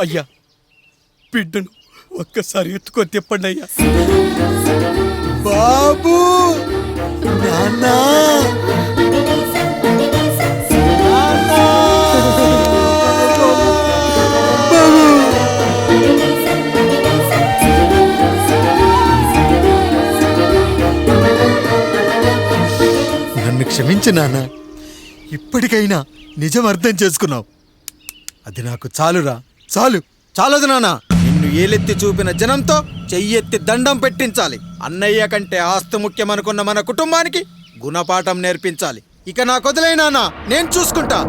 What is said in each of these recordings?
అయ్యా, బిడ్డను ఒక్కసారి ఎత్తుకొని తిప్పండి అయ్యా. బాబు, నాన్నా, నన్ను క్షమించు నాన్న. ఇప్పటికైనా నిజం అర్థం చేసుకున్నావు. అది నాకు చాలురా, చాలదు నాన్న. నిన్ను ఏలెత్తి చూపిన జనంతో చెయ్యెత్తి దండం పెట్టించాలి. అన్నయ్య కంటే ఆస్తి ముఖ్యమనుకున్న మన కుటుంబానికి గుణపాఠం నేర్పించాలి. ఇక నాకు వదిలేయ్ నాన్న, నేను చూసుకుంటా.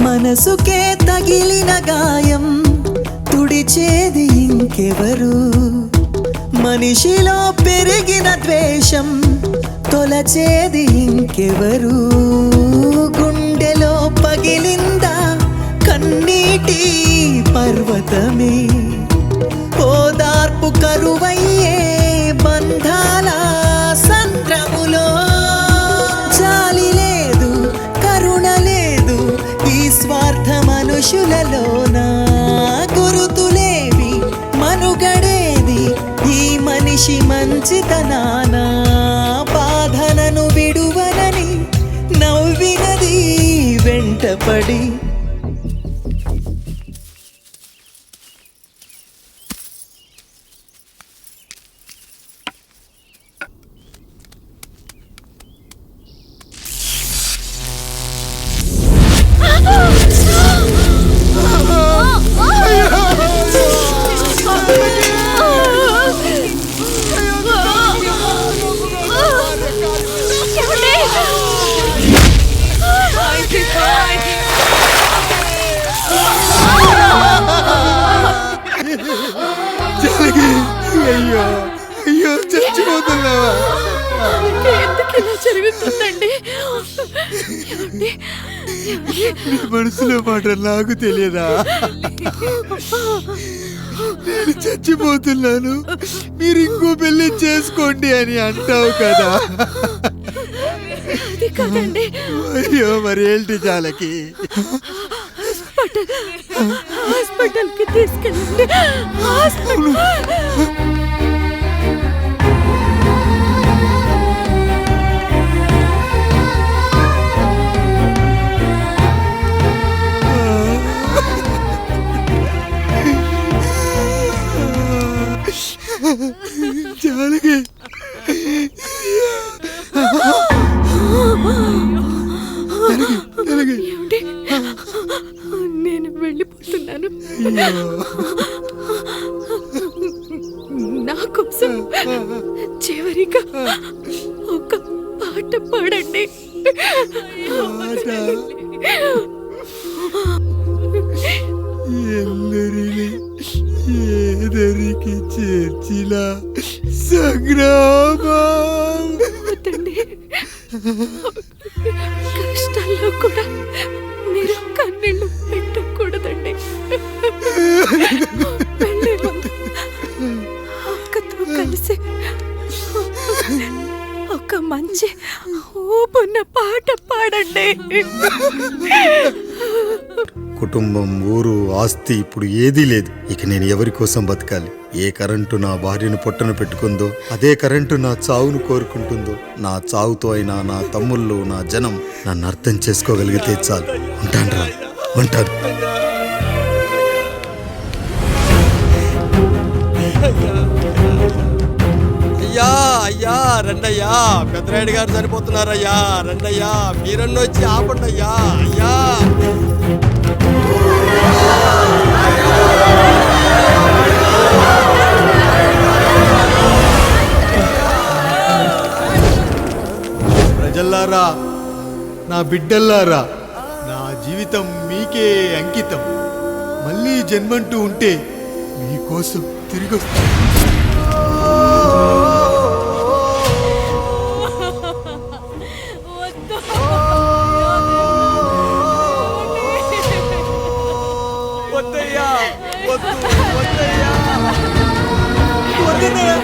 మనసుకే తగిలిన గాయం తుడిచేది ఇంకెవరు? మనిషిలో పెరిగిన ద్వేషం తొలచేది ఇంకెవరు? గుండెలో పగిలిందా కన్నీటి పర్వతమే, ఓదార్పు కరువయ్యే బంధాల సంద్రములో. జాలి లేదు, కరుణ లేదు ఈ స్వార్థ మనుషులలోనా. గురుతులేవి, మనుగడేది ఈ మనిషి మంచితనానా. బాధనను విడువనని నవ్వినది వెంటపడి. అయ్యో అయ్యో, చచ్చిపోతున్నావా? ఎందుకు ఇలా జరుగుతుందండి? నీ మనసులో మాట నాకు తెలియదా? నేను చచ్చిపోతున్నాను, మీరు ఇంకో పెళ్లి చేసుకోండి అని అంటావు కదా. అయ్యో, మరి ఏంటి జానకి? హాస్పిటల్కి తీసుకెళ్ళండి. జానకి, నేను వెళ్ళిపోతున్నాను. నా కోసం చివరిగా ఒక పాట పాడండి. ఎల్లరిని ఏదరికి చేర్చిన సంగ్రామం. కష్టాల్లో కూడా మీరు కన్నీళ్ళు పెట్టకూడదండి. అక్కతో కలిసి ఒక మంచి ఊపున్న పాట పాడండి. కుటుంబం, ఊరు, ఆస్తి ఇప్పుడు ఏదీ లేదు. ఇక నేను ఎవరి కోసం బతకాలి? ఏ కరెంటు నా భార్యను పొట్టను పెట్టుకుందో అదే కరెంటు నా చావును కోరుకుంటుందో. నా చావుతో అయినా నా తమ్ముళ్ళు, నా జనం నన్ను అర్థం చేసుకోగలిగితే చాలు. ఉంటాను. అయ్యా అయ్యా, రండయ్యా, పెద్దరాయుడు గారు చనిపోతున్నారయ్యా. రండయ్యా, మీరన్న వచ్చి ఆపండి అయ్యా. అయ్యా, ప్రజల్లారా, నా బిడ్డల్లారా, నా జీవితం మీకే అంకితం. మళ్ళీ జన్మంటూ ఉంటే మీకోసం తిరిగి వస్తాను. వద్దయ్యా, వద్దు, వద్దయ్యా, వద్దయ్యా.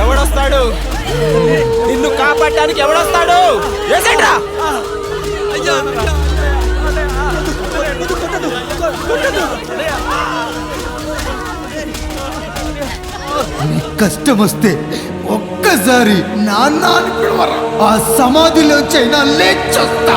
ఎవడొస్తాడు? నిన్ను కాపాడటానికి ఎవడొస్తాడు? ఏసేట్రా కష్టం వస్తే ఒక్కసారి నాన్న అని పిలవరా, ఆ సమాధిలోంచైనా లేచొస్తా.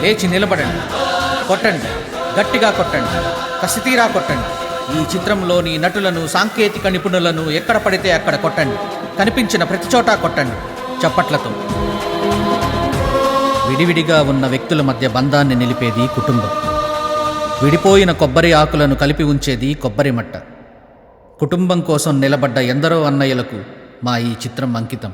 లేచి నిలబడండి, కొట్టండి, గట్టిగా కొట్టండి, కసితీరా కొట్టండి. ఈ చిత్రంలోని నటులను, సాంకేతిక నిపుణులను ఎక్కడ పడితే అక్కడ కొట్టండి. కనిపించిన ప్రతి చోట కొట్టండి చప్పట్లతో. విడివిడిగా ఉన్న వ్యక్తుల మధ్య బంధాన్ని నిలిపేది కుటుంబం. విడిపోయిన కొబ్బరి ఆకులను కలిపి ఉంచేది కొబ్బరి మట్ట. కుటుంబం కోసం నిలబడ్డ ఎందరో అన్నయ్యలకు మా ఈ చిత్రం అంకితం.